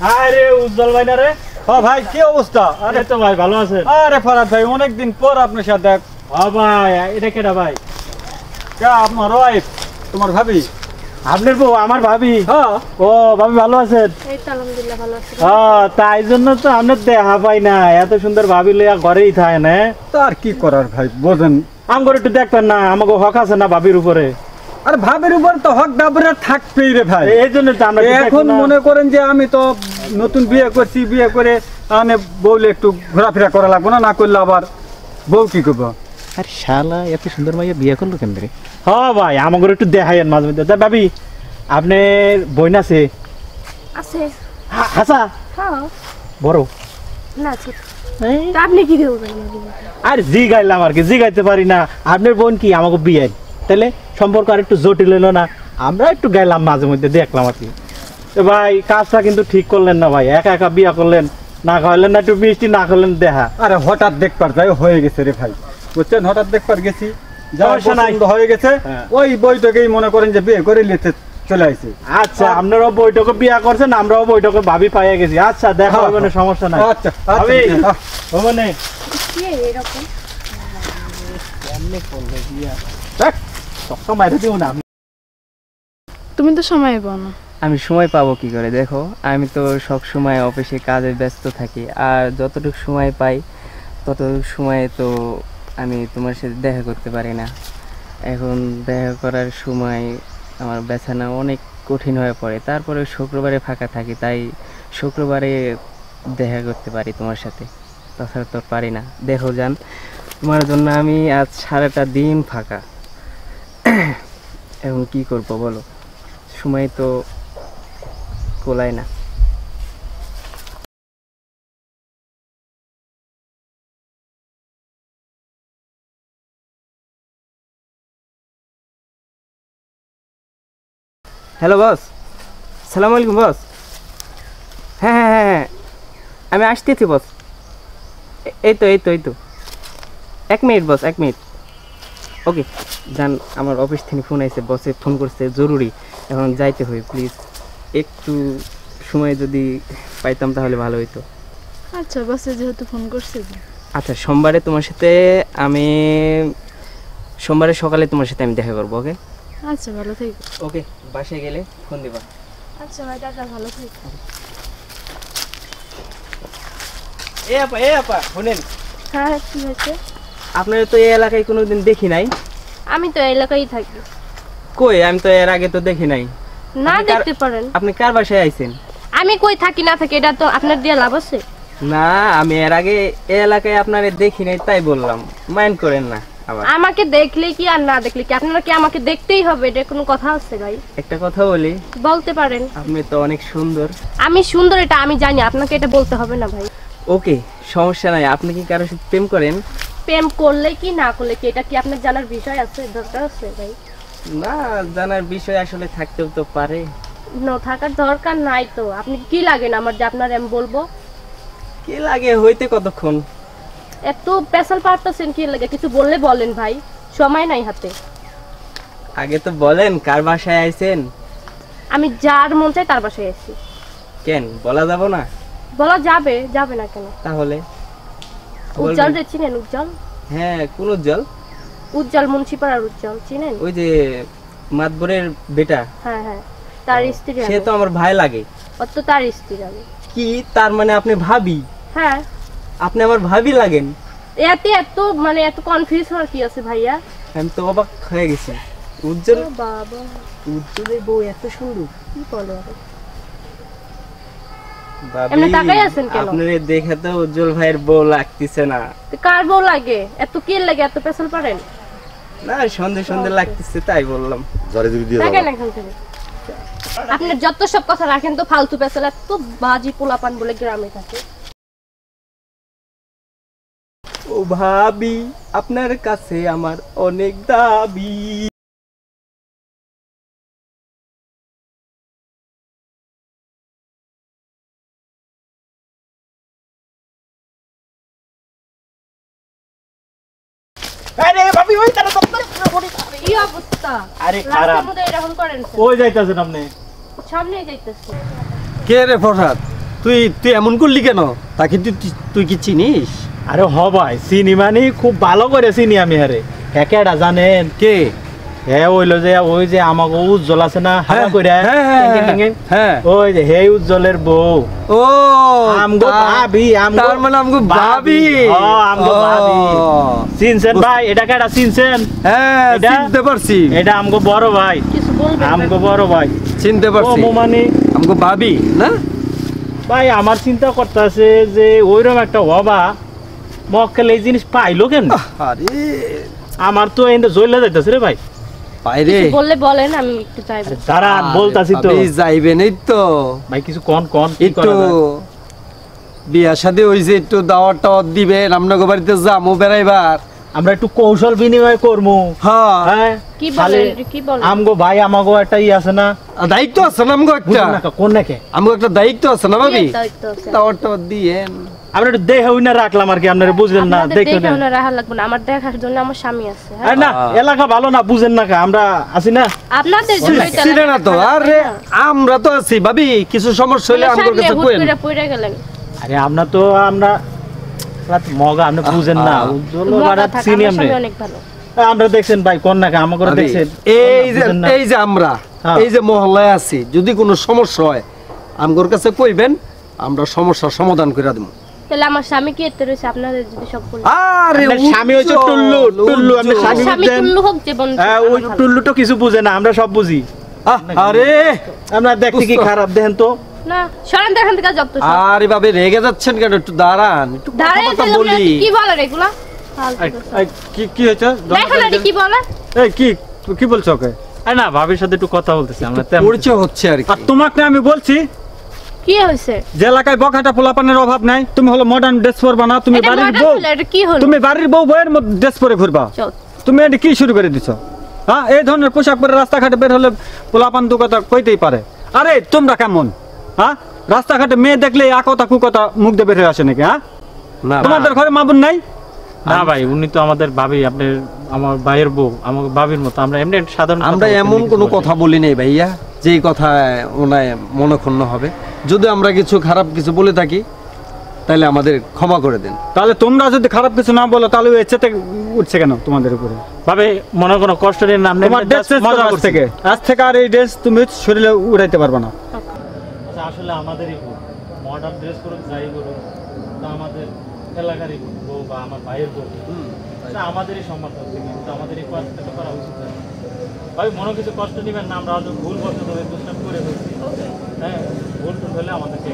আরে উজ্জ্বল ভাই না রে? ভাই কি অবস্থা? আরে তো ভাই ভালো আছেন? আরে ফরাদ ভাই অনেকদিন পর আপনার সাথে দেখ। ভাই এটা কেডা ভাই? আপনার ওয়াইফ, তোমার ভাবি। আপনার বউ আমার ভাবি? হ্যাঁ। ও ভাবি ভালো আছেন? এই তো আলহামদুলিল্লাহ ভালো আছি। তাই জন্য তো আপনার দেখা পাই না, এত সুন্দর ভাবি লইয়া ঘরেই থাকে না। তার কি করার ভাই বোঝেন, আমগরে একটু দেখবেন না, আমাকে হক আছে না ভাবির উপরে? আর ভাবির উপর তো হক ডাবরে থাকবেই রে ভাই। এই জন্য তো আমরা এখন মনে করেন যে আমি তো নতুন বিয়ে করছি, বিয়ে করে মানে বউলে একটু ঘোরাফেরা করা লাগবো না, না করলে আবার বউ কি করবো? আর শালা এত সুন্দর মাইয়া বিয়ে করলো কেন রে? হ্যাঁ ভাই আমাকে একটু দেখাইন মাঝে মধ্যে। তা ভাবি আপনার বোন আছে? আছে। হাসা হ্যাঁ। বড় না ছোট। তা আপনি কি করবেন? আর জি গাইলাম আর কি, জি গাইতে পারি না। আপনার বোন কি আমাকে বিয়ে, তাহলে সম্পর্ক আর একটু জটিল হলো না? আমরা একটু গাইলাম মাঝে মধ্যে, দেখলাম আর কি। তো ভাই কাজটা কিন্তু ঠিক করলেন না ভাই, একা একা বিয়ে করলেন, না খাওয়ালেন না একটু মিষ্টি, না খাওয়ালেন দেখা। আরে হঠাৎ দেখবার যাই হয়ে গেছে রে ভাই, বুঝছেন? হঠাৎ দেখবার গেছি, যাওয়ার পছন্দ হয়ে গেছে, ওই বইটাকেই মনে করেন যে বিয়ে করে নিতে চলে আসছে। আচ্ছা আপনারাও বইটাকে বিয়ে করছেন, আমরাও বইটাকে ভাবি পাইয়া গেছি। আচ্ছা দেখা হবে না, সমস্যা নাই। আচ্ছা ভাবি হবে না কি এরকম? মাইরে দিও না। তুমি তো সময় পাও না। আমি সময় পাবো কি করে? দেখো আমি তো সব সময় অফিসে কাজে ব্যস্ত থাকি, আর যতটুকু সময় পাই ততটুকু সময় তো আমি তোমার সাথে দেখা করতে পারি না। এখন দেখা করার সময় আমার বেছানা অনেক কঠিন হয়ে পড়ে, তারপরে শুক্রবারে ফাঁকা থাকি, তাই শুক্রবারে দেখা করতে পারি তোমার সাথে, তাছাড়া তো পারি না। দেখো জান, তোমার জন্য আমি আজ সারাটা দিন ফাঁকা। এখন কি করব বলো, সময় তো কোলায় না। হ্যালো বস, সালাম আলাইকুম বস। হ্যাঁ হ্যাঁ হ্যাঁ হ্যাঁ আমি আসতেছি বস। এই তো 1 মিনিট বস, 1 মিনিট। ওকে জান, আমার অফিস থেকে ফোন আসছে, বসে ফোন করছে জরুরি, এখন যাইতে হয়। প্লিজ একটু সময় যদি পাইতাম তাহলে ভালো হইতো। আচ্ছা বসে যেহেতু ফোন করছে। আচ্ছা সোমবারে তোমার সাথে আমি, সোমবারে সকালে তোমার সাথে আমি দেখা করবো। ওকে আচ্ছা ভালো থেকো। ওকে বাসায় গেলে ফোন দিবা। আচ্ছা ভাই টাটা, ভালো থেকো। এ আপা শুনেন, হ্যাঁ কি হয়েছে? আপনারা তো এই এলাকায় কোনোদিন দেখি নাই। আমি তো এলাকায় থাকি। কই, আমি তো এর আগে তো দেখি নাই। না দেখতে পারেন। আপনি কার বাসায় আইছেন? আমি কই থাকি না থাকি এটা তো আপনার দিয়ে লাভ আছে? না আমি এর আগে এই এলাকায় আপনারে দেখি নাই, তাই বললাম, মাইন্ড করেন না। আবার আমাকে দেখলে কি আর না দেখলে কি আপনারা কি আমাকে দেখতেই হবে? এটা কোনো কথা আছে ভাই? একটা কথা বলি, বলতে পারেন। আপনি তো অনেক সুন্দর। আমি সুন্দর এটা আমি জানি, আপনাকে এটা বলতে হবে না ভাই। ওকে সমস্যা নাই। আপনি কি কারোর সাথে প্রেম করেন? প্রেম করলে কি না করলে কি এটা কি আপনার জানার বিষয় আছে, দরকার আছে ভাই? না জানার বিষয় আসলে থাকতেও তো পারে। না থাকার দরকার নাই তো। আপনি কি লাগেন আমার যে আপনার আমি বলবো? কি লাগে হইতে কতক্ষণ? এত পেশাল পারতেছেন কি লাগে? কিছু বললে বলেন ভাই, সময় নাই হাতে। আগে তো বলেন কার বাসায় আইছেন। আমি যার মন চাই তার বাসায় আসি। কেন বলা যাব না? বলা যাবে, যাবে না কেন? তাহলে উজ্জ্বল রে চিনেন? উজ্জ্বল? হ্যাঁ কোন উজ্জ্বল? উজ্জ্বল মুন্সিপাড়ার উজ্জ্বল চিনেন? ওই যে মাতবরের বেটা। হ্যাঁ হ্যাঁ তার স্ত্রী। সে তো আমার ভাই লাগে। ও তো তার স্ত্রী আমি। কি তার মানে আপনি ভাবি? হ্যাঁ। আপনি আমার ভাবি লাগেন? এত মানে এত কনফিউজ হওয়ার কি আছে ভাইয়া? আমি তো অবাক হয়ে গেছি। উজ্জ্বল বাবা, উজ্জ্বলের বউ এত সুন্দর? কি বলে আরে? এমনি তাকাই আছেন কেন? আপনারে দেখে তো উজ্জ্বল ভাইয়ের বউ লাগতেছে না। কার বউ লাগে? এত কি লাগে? এত পেছল পারেন না, সন্ধ্যে সন্ধ্যে লাগতেছে তাই বললাম। জরে দিবি দিয়ে দেখেন এখন থেকে আপনি যত সব কথা রাখেন তো ফালতু পেছল, এত বাজি পোলাপান বলে গ্রামে থাকে। ও ভাবি আপনার কাছে আমার অনেক দাবি। আরে ভাবি ওই তারা তো কি অবস্থা? আরে খারাপ। রাস্তার মধ্যে এরকম করেন? ওই যাইতাছেন আপনি? সামনেই যাইতেছি। কে রে ফরহাদ? তুই তুই এমন করলি কেন? তাকে তুই কি চিনিস? আরে হ ভাই, চিনি মানে খুব ভালো করে চিনি আমি। আরে কেডা জানেন? কে? হ্যাঁ ওই যে আমাকে উজ্জ্বল আছে না, হারা করে হ্যাঁ ওই যে হে উজ্জ্বলের বউ। ও আমগো ভাবি, তার মানে আমগো ভাবি। আমগো ভাবি চিনছেন ভাই? এটা কেডা চিনছেন? হ্যাঁ চিনতে পারছি, এটা আমগো বড় ভাই। কিছু বলবেন আমগো বড় ভাই চিনতে পারছি। ও মানে আমগো ভাবি না ভাই, আমার চিন্তা করতেছে যে ওইরকম একটা হবা মক্কেল এই জিনিস পাইলো কেন? আরে আমার তো এন্ড জইলা যাইতাছে রে ভাই। বাইরে কিছু বললে বলেন, আমি একটু চাইবো। দাঁড়া বলতাছি তো ভাবি যাইবেন এই তো ভাই, কিছু কোন কি একটু করা যায়? বিয়া শাদী হইছে, একটু দাওয়াত টাওয়াত দিবে, রামনগর বাড়িতে যামু বেড়াইবার। আমরা একটু কৌশল বিনিময় করবো। হ্যাঁ হ্যাঁ কি খালি বলেন কি বলেন? আমগো ভাই আমাগো একটা আছে না, দায়িত্ব আছে না আমগো একটা, বুঝুন না কোন নাকে আমগো একটা দায়িত্ব আছে না ভাবি? কি দায়িত্ব আছে? দাওয়াত টাওয়াত দিয়েন। আমরা একটু দেখে না রাখলাম আর কি, আপনারা বুঝলেন না, আপনাদের দেখে দেখে না। ওনা রাখা লাগবে না, আমার দেখার জন্য আমার স্বামী আছে। হ্যাঁ? আরে না এলাকা ভালো না, বুঝেন না কা, আমরা আছি না। আপনাদের জন্য এটা চিনে না তো? লাগা আরে খারাপ, তাই না? আমরা তো আছি ভাবি, কিছু সমস্যা হলে আমগোর সামনে কাছে হুট কইেন। করে পইড়া গেলেন। আরে আমরা মগা, আপনি বুঝেন না। উজ্জ্বল মজা বাড়া থাক, চিনি আমার আমরা। স্বামী অনেক ভালো। আমরা দেখছেন ভাই কোন নাকা আমাগো ভাবি, দেখছেন। বুঝেন না। এই যে আমরা হ্যাঁ। এই যে মহল্লায় আছি, যদি কোনো সমস্যা হয় আমগোর কাছে কইবেন, আমরা সমস্যার সমাধান করে দেব। তাহলে আমার স্বামী কি এতে রয়েছে আপনাদের যদি সব বলেন? আরে আপনার স্বামী হচ্ছে উজ্জ্বল, টুল্লু, আপনার উজ্জ্বল। স্বামী স্বামী বুঝছেন? টুল্লু হোক জীবন হ্যাঁ, ওই টুল্লু তো কিছু বুঝে না, আমরা সব বুঝি। আরে আমরা দেখতে কি বুঝতো। খারাপ দেখেন তো। না সরেন দেখেন থেকে যত সব আরে ভাবে রেগে যাচ্ছেন কেন? একটু দাঁড়ান, একটু দাঁড়ায় কথা থেকে বলি। কি বলেন এগুলা? ফালতু কথা। এই, কি হয়েছে? দেখেন না কি বলে? এই কি বলছো ওকে? আরে না, ভাবির সাথে একটু কথা বলতেছি আমরা। পরিচয় হচ্ছে আর আর কি। তোমাকে আমি বলছি কি হয়েছে? যে এলাকায় বখাটা পোলাপানের অভাব নাই, তুমি হলো মডার্ন ড্রেস পরবা না, তুমি এটা বাড়ির মডার্ন বউ, হলো, এটা কি হলো? তুমি বাড়ির বউয়ের মধ্যে ড্রেস পরে ঘুরবা। চল। তুমি এটা কি শুরু করে দিছো? হ্যাঁ, এই ধরনের পোশাক পরে রাস্তাঘাটে বের হলে পোলাপান দু কথা কইতেই পারে। আরে তোমরা কেমন? হ্যাঁ, রাস্তাঘাটে মেয়ে দেখলে আকতা কুকতা মুখ দিয়ে বের হয়ে আসে নাকি? হ্যাঁ, না তোমাদের ঘরে মা বোন নাই? না ভাই, উনি তো আমাদের ভাবি, আপনার আমার ভাইয়ের বউ, আমার ভাবির মতো। আমরা এমনি সাধারণ আমরা কথা বলতে এমন কিছু কোনো বলি। কথা বলি নাই ভাইয়া যেই কথা ওনায় মনক্ষুণ্ণ হবে। যদি আমরা কিছু খারাপ কিছু বলে থাকি তাহলে আমাদের ক্ষমা করে দেন। তাহলে তোমরা যদি খারাপ কিছু না বলো তাহলে এর চেতে উঠছে কেন তোমাদের উপরে? ভাবে মনে কোনো কষ্ট নেই, নাম নেই, তোমার ড্রেস মজা করছি। আজ থেকে আর এই ড্রেস তুমি শরীরে উড়াইতে পারবে না। আচ্ছা, আসলে আমাদেরই ভুল, মডার্ন ড্রেস করুক যাই করুক, তা আমাদের এলাকারই বউ বা আমার ভাইয়ের বউ, এটা আমাদেরই সম্মান করতে, কিন্তু আমাদেরই কাজটা করা উচিত না। ভাই মনে কিছু কষ্ট নেবেন না, আমরা হয়তো ভুল বলতে তবে প্রশ্ন করে ফেলছি। হ্যাঁ, ভুল টুল হলে আমাদেরকে